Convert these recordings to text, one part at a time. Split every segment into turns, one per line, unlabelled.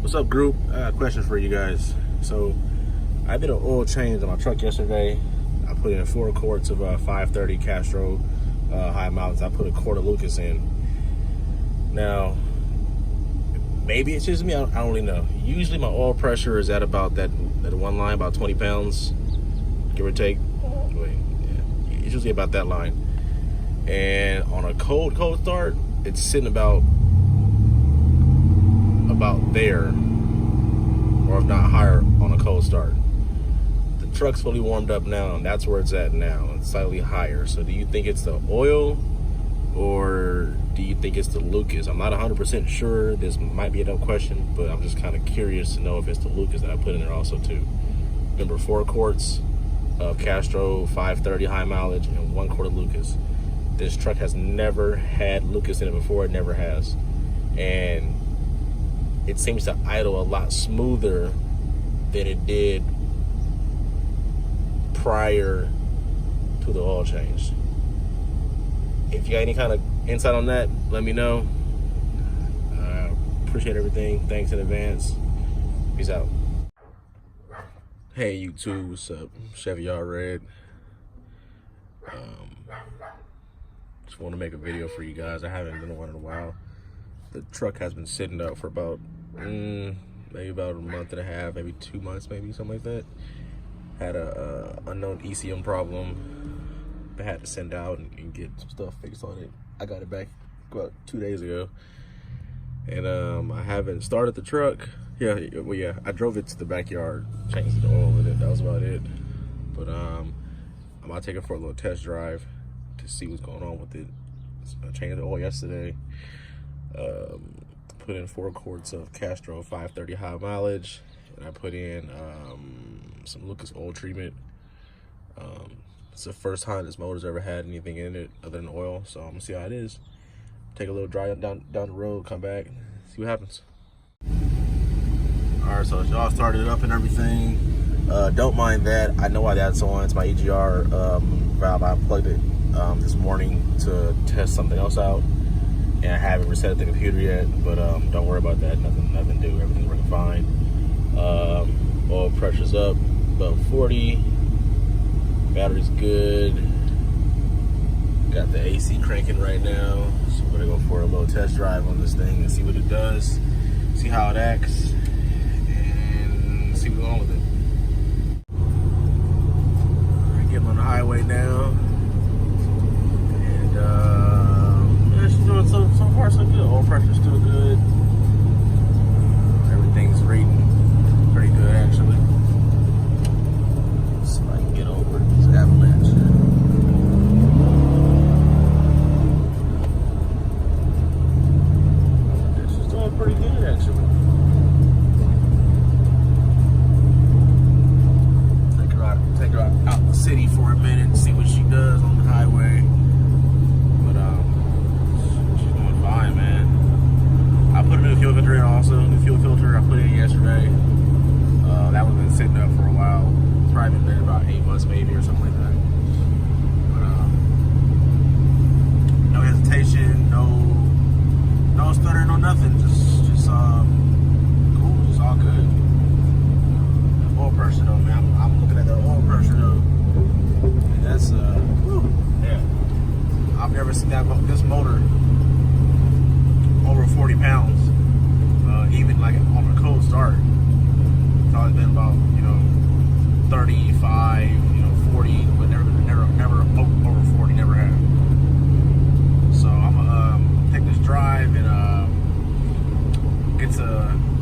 What's up, group? I got a question for you guys. So, I did an oil change on my truck yesterday. I put in 4 quarts of 530 Castro high mileage. I put a quart of Lucas in. Now, maybe it's just me. I don't really know. Usually, my oil pressure is at about that one line, about 20 pounds, give or take. Yeah, it's usually about that line. And on a cold start, it's sitting about there, or if not higher on a cold start. The truck's fully warmed up now, and that's where it's at now. It's slightly higher. So do you think it's the oil, or do you think it's the Lucas? I'm not 100% sure. This might be a dumb question, but I'm just kind of curious to know if it's the Lucas that I put in there also too. Remember, 4 quarts of Castro 530 high mileage and 1 quart of Lucas. This truck has never had Lucas in it before. It never has. And it seems to idle a lot smoother than it did prior to the oil change. If you got any kind of insight on that, let me know. Appreciate everything. Thanks in advance. Peace out. Hey YouTube, what's up? Chevy Y'all Red. Just want to make a video for you guys. I haven't done one in a while. The truck has been sitting up for about maybe about a month and a half, maybe 2 months, maybe something like that. Had a unknown ECM problem. I had to send out and get some stuff fixed on it. I got it back about 2 days ago, and I haven't started the truck. Yeah, I drove it to the backyard, changed the oil in it. That was about it. But I'm gonna take it for a little test drive to see what's going on with it. I changed the oil yesterday. Put in 4 quarts of Castro 530 high mileage, and I put in some Lucas oil treatment. It's the first time this motor's ever had anything in it other than oil, so I'm gonna see how it is. Take a little drive down the road, come back, see what happens. All right, so y'all started it up and everything. Don't mind that. I know why that's on. It's my EGR valve. I plugged it this morning to test something else out, and I haven't reset the computer yet. But don't worry about that. Nothing to do. Everything's working fine. Oil pressure's up, about 40. Battery's good. Got the AC cranking right now, so we're gonna go for a little test drive on this thing and see what it does, see how it acts, and see what's going on with it. Alright, getting on the highway now, and yeah, she's doing so far so good. Oil pressure's still good. Everything's rating pretty good actually. So I can get over this avalanche. Pretty good actually. Take her out the city for a minute and see what she does on the highway. But she's doing fine, man. I put a new fuel filter in also. New fuel filter I put in yesterday. That one's been sitting up for a while. It's probably been there about 8 months maybe or something like that. But no hesitation, no stuttering, no nothing. Just cool, just all good. Oil pressure though, man. I'm looking at the oil pressure though. And that's yeah. I've never seen this motor over 40 pounds. Even like on a cold start. It's always been about 35, 40, but never over 40. Never had. So I'm gonna take this drive and get to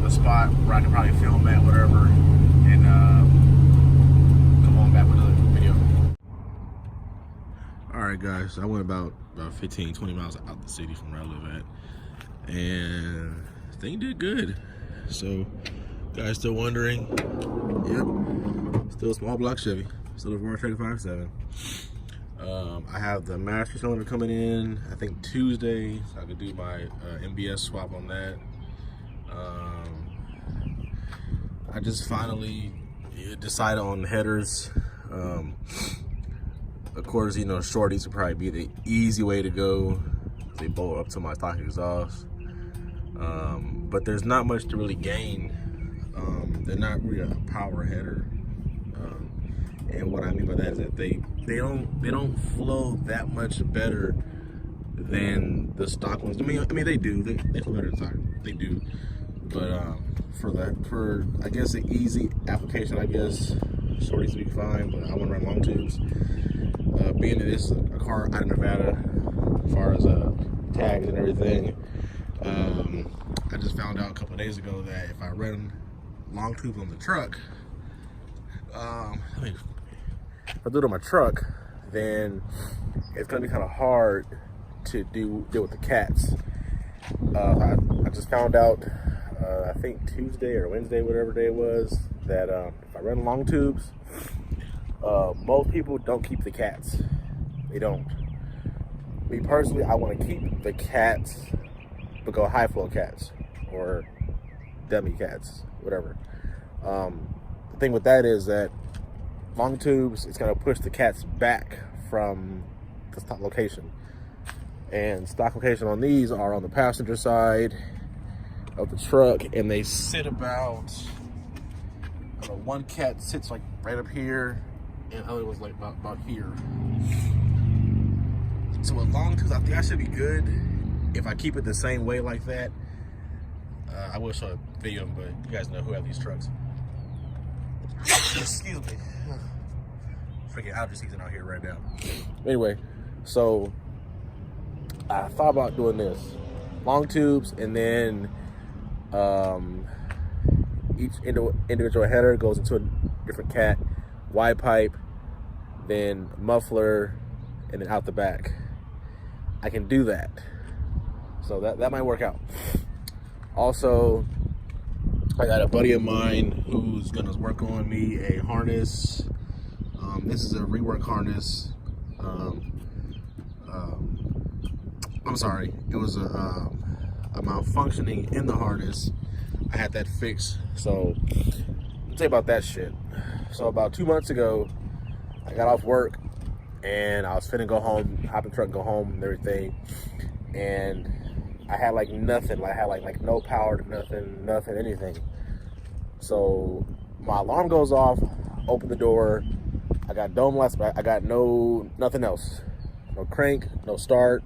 a spot where I can probably film at whatever, and come on back with another video. All right, guys, I went about 15, 20 miles out the city from where I live at, and the thing did good. So, guys, still wondering? Yep, still a small block Chevy, still a 435.7. I have the master cylinder coming in, I think Tuesday, so I could do my MBS swap on that. I just finally decided on headers. Of course, shorties would probably be the easy way to go. They bolt up to my stock exhaust. but there's not much to really gain. They're not really a power header, and what I mean by that is that they don't flow that much better than the stock ones. I mean they do. They flow better than stock. They do. But for I guess an easy application, I guess shorties would be fine. But I want to run long tubes. Being that this is a car out of Nevada, as far as tags and everything, I just found out a couple of days ago that if I run long tubes on the truck, if I do it on my truck, then it's gonna be kind of hard to deal with the cats. I just found out, I think Tuesday or Wednesday, whatever day it was, that if I run long tubes, most people don't keep the cats. They don't. Me personally, I want to keep the cats, but go high flow cats or dummy cats, whatever. The thing with that is that long tubes, it's going to push the cats back from the stock location. And stock location on these are on the passenger side of the truck, and they sit about, I don't know, one cat sits like right up here, and the other was like about here. So with long tubes, I think I should be good if I keep it the same way like that. I will show a video, but you guys know who have these trucks. Excuse me. Freaking allergy season out here right now. Anyway, so I thought about doing this. Long tubes, and then each individual header goes into a different cat. Wide pipe, then muffler, and then out the back. I can do that. So that might work out. Also, I got a buddy of mine who's gonna work on me a harness. This is a rework harness. I'm sorry, it was a malfunctioning in the harness. I had that fixed. So I'll tell you about that shit. So about 2 months ago, I got off work and I was finna go home, hop in the truck, go home and everything. And I had like nothing. Like I had like no power to nothing, anything. So my alarm goes off, open the door. I got dome lights, but I got nothing else. No crank, no start,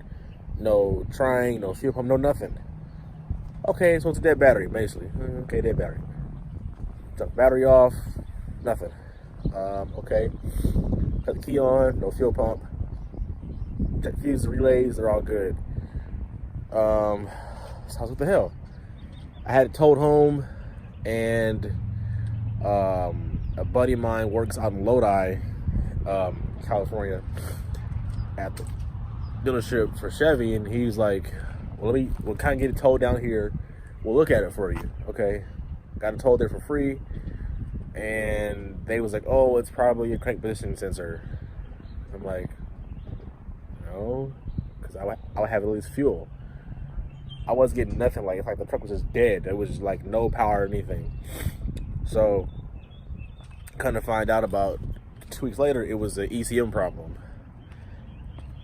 no trying, no fuel pump, no nothing. Okay, so it's a dead battery, basically. Okay, dead battery. Took the battery off, nothing. Okay, cut the key on, no fuel pump. Check fuse, relays, they're all good. So I was, what the hell? I had it towed home, and a buddy of mine works out in Lodi, California, at the dealership for Chevy, and he's like, well, we'll kind of get it towed down here. We'll look at it for you. Okay, got it towed there for free, and they was like, oh, it's probably a crank position sensor. I'm like, no, because I would have at least fuel. I wasn't getting nothing. Like, it's like the truck was just dead. There was just like no power or anything. So, kind of find out about 2 weeks later, it was an ECM problem.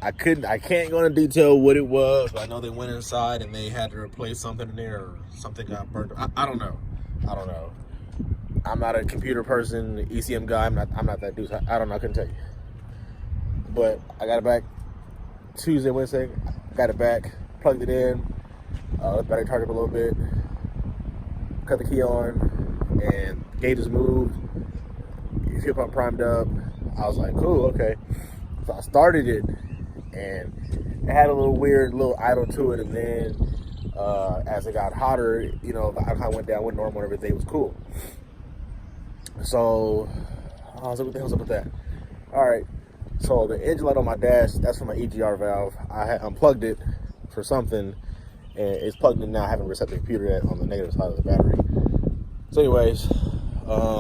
I can't go into detail what it was, but I know they went inside and they had to replace something in there, or something got burnt. I don't know. I'm not a computer person, ECM guy. I'm not that dude. So I don't know. I couldn't tell you. But I got it back Tuesday, Wednesday. Got it back, plugged it in, battery charged up a little bit, cut the key on, and gauges moved. Fuel pump primed up. I was like, cool, okay. So I started it, and it had a little weird little idle to it, and then as it got hotter, you know, I kind of went down, went normal, and everything was cool. So I was like, what the hell's up with that? All right, so the engine light on my dash, that's for my EGR valve. I had unplugged it for something, and it's plugged in now. I haven't reset the computer yet on the negative side of the battery. So anyways,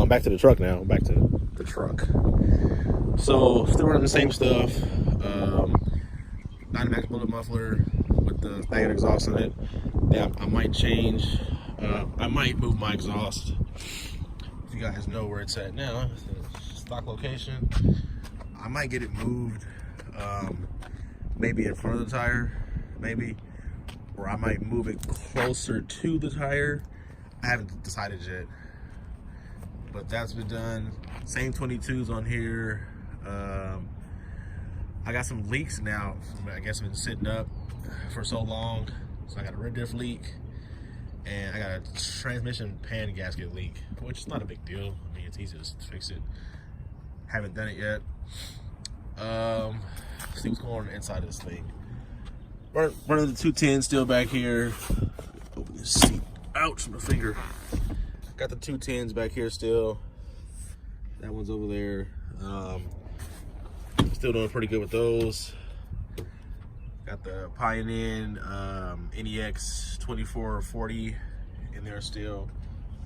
back to the truck now. Back to the truck. So still running the same stuff. Dynamax bullet muffler with the staggered exhaust in it. Yeah, I might change. I might move my exhaust. If you guys know where it's at now, it's stock location. I might get it moved. Maybe in front of the tire, maybe, or I might move it closer to the tire. I haven't decided yet, but that's been done. Same 22s on here. I got some leaks now. I guess I've been sitting up for so long. So I got a red diff leak, and I got a transmission pan gasket leak, which is not a big deal. I mean, it's easy to fix it. Haven't done it yet. See what's going on inside of this thing. Running the 210 still back here. Open this seat. Ouch, my finger. Got the 210s back here still. That one's over there. Still doing pretty good with those. Got the Pioneer NEX 2440 in there still.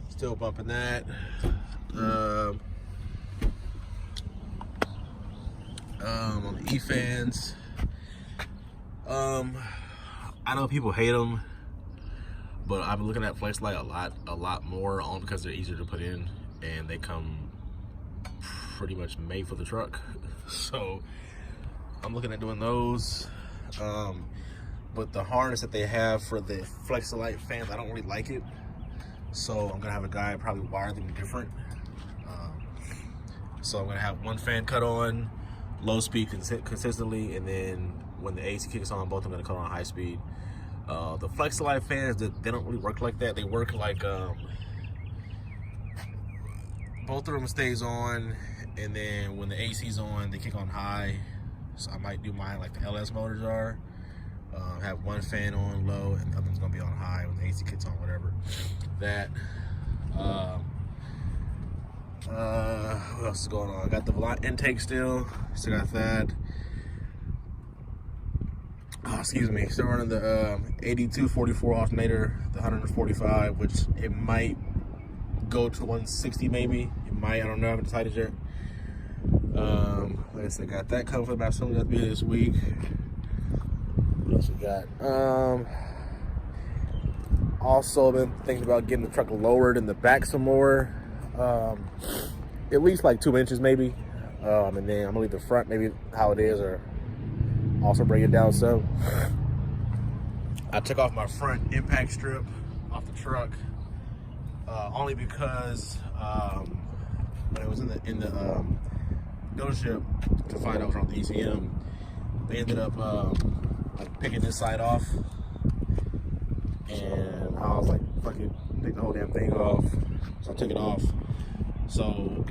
Still bumping that. On the E-fans. I know people hate them, but I've been looking at FlexLight a lot more, only because they're easier to put in and they come pretty much made for the truck. So I'm looking at doing those. But the harness that they have for the FlexLight fans, I don't really like it. So I'm gonna have a guy probably wire them different. So I'm gonna have one fan cut on low speed consistently, and then when the AC kicks on, both of them gonna cut on high speed. The FlexLight fans, they don't really work like that. They work like both of them stays on, and then when the AC's on, they kick on high. So I might do mine like the LS motors are. Have one fan on low, and the other one's gonna be on high when the AC kicks on, whatever. That. What else is going on? I got the Velant intake still got that. Oh, excuse me, still running the 8244 alternator, the 145, which it might go to 160 maybe. It might, I don't know, I haven't decided yet. Like I said, got that coming for about something that'll be this week. What else we got? Also been thinking about getting the truck lowered in the back some more. At least like 2 inches maybe. And then I'm gonna leave the front maybe how it is, or also bring it down some. I took off my front impact strip off the truck only because when I was in the dealership to find out from the ECM, they ended up like picking this side off, and I was like, fuck it, take the whole damn thing off. So I took it off. So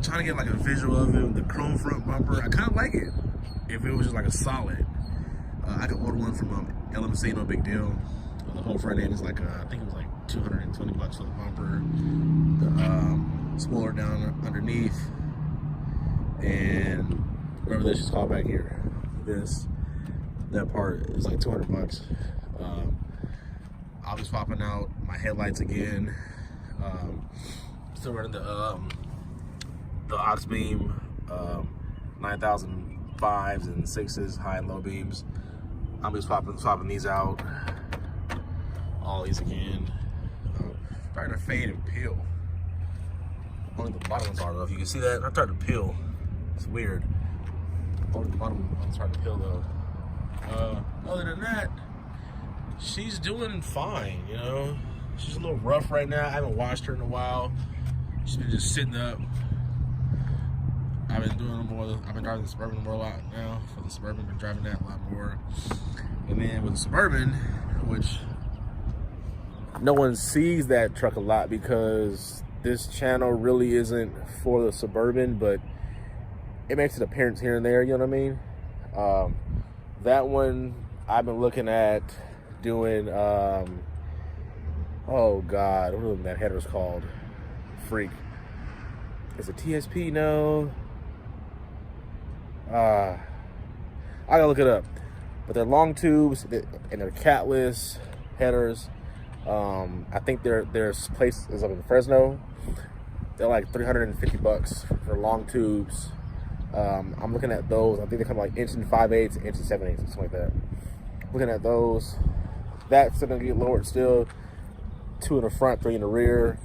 trying to get like a visual of it, the chrome front bumper. I kind of like it if it was just like a solid. I could order one from LMC, no big deal. The whole front end is like I think it was like $220 for the bumper. The spoiler down underneath, and whatever this is called back here, that part is like $200. I'll be swapping out my headlights again. Still running the aux beam 9005s and 6s, high and low beams. I'll be swapping these out. All these again. Starting to fade and peel. Only the bottom ones are though. If you can see that, I'm starting to peel. It's weird. Only the bottom ones starting to peel though. Other than that, she's doing fine, you know. She's a little rough right now. I haven't washed her in a while. She's been just sitting up. I've been doing more. I've been driving the Suburban more a lot now. For the Suburban, I've been driving that a lot more. And then with the Suburban, which no one sees that truck a lot because this channel really isn't for the Suburban, but it makes an appearance here and there. You know what I mean? That one I've been looking at doing. Oh God, what was that header's called? Freak. Is it TSP? No. I gotta look it up. But they're long tubes and they're catless headers. I think their place is up in Fresno. They're like $350 for long tubes. I'm looking at those. I think they come like inch and 5/8, inch and 7/8, something like that. Looking at those. That's gonna get lowered still. 2 in the front, 3 in the rear.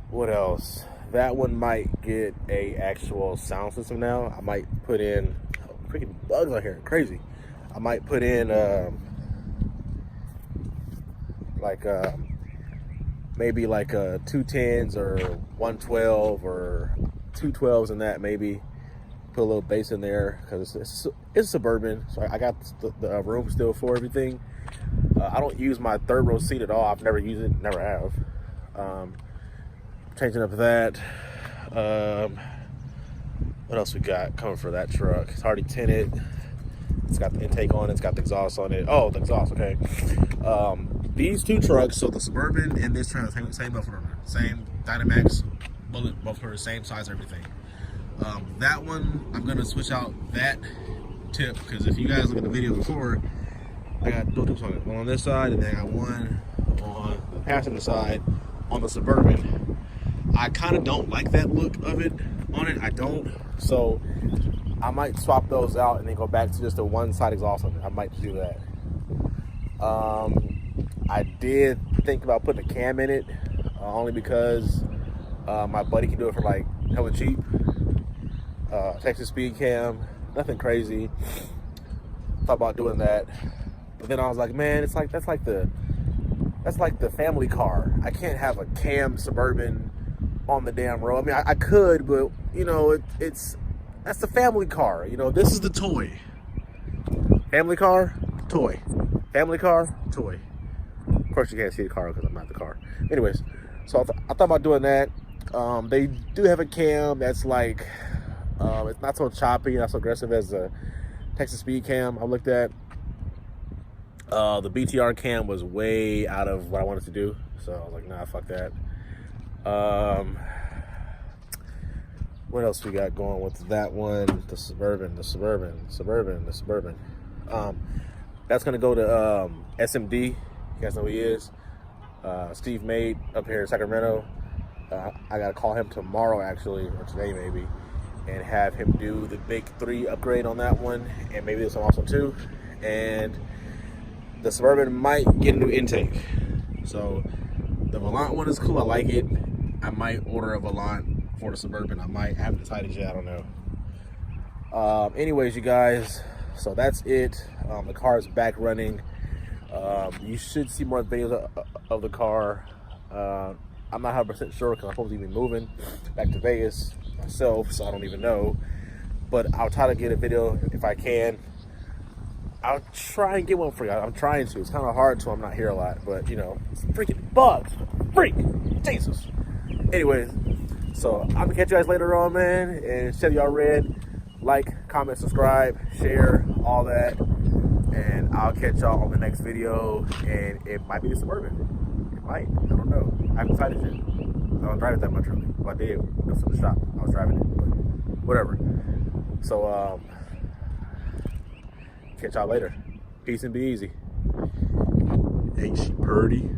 What else? That one might get a actual sound system now. I might put in freaking bugs out here, crazy. I might put in maybe like 210s or 112 or 212s in that, maybe. Put a little bass in there because it's Suburban, so I got the room still for everything. I don't use my third row seat at all. I've never used it, never have. Changing up that. What else we got coming for that truck? It's already tinted. It's got the intake on it. It's got the exhaust on it. Oh, the exhaust, okay. These two trucks, so the Suburban and this truck, same muffler, same Dynamax bullet muffler, same size, everything. That one, I'm gonna switch out that tip because if you guys look at the video before, I got two tips on it. One on this side, and then I got one on the passenger side on the Suburban. I kind of don't like that look of it on it. I don't. So I might swap those out and then go back to just the one side exhaust on it. I might do that. I did think about putting a cam in it, only because my buddy can do it for like hella cheap. Texas speed cam, nothing crazy. Thought about doing that, but then I was like, man, it's like that's like the family car. I can't have a cam Suburban on the damn road. I mean, I could, but you know, that's the family car. You know, this is the toy. Family car, toy. Family car, toy. Of course, you can't see the car because I'm not the car. Anyways, so I thought about doing that. They do have a cam that's like, it's not so choppy, not so aggressive as the Texas speed cam I looked at. The BTR cam was way out of what I wanted to do, so I was like, nah, fuck that. What else we got going with that one? The Suburban. That's gonna go to SMD. You guys know who he is. Steve Made up here in Sacramento. I gotta call him tomorrow, actually, or today maybe, and have him do the big 3 upgrade on that one, and maybe this one also too. And the Suburban might get a new intake. So the Volant one is cool. I like it. I might order a Volant for the Suburban. I haven't decided yet. I don't know. Anyways, you guys, so that's it. The car is back running. You should see more videos of the car. I'm not 100% sure because I'm supposed to be moving back to Vegas myself, so I don't even know. But I'll try to get a video if I can. I'll try and get one for you. I'm trying to. It's kind of hard, so I'm not here a lot. But, you know, it's freaking bugs. Freak. Jesus. Anyways, so I'm going to catch you guys later on, man. And instead of y'all read, like, comment, subscribe, share, all that. And I'll catch y'all on the next video. And it might be the Suburban. It might. I don't know. I haven't decided yet. I don't drive it that much really. Well, I did. It was from the shop. I was driving it. But whatever. So, catch y'all later. Peace and be easy. Ain't she purty?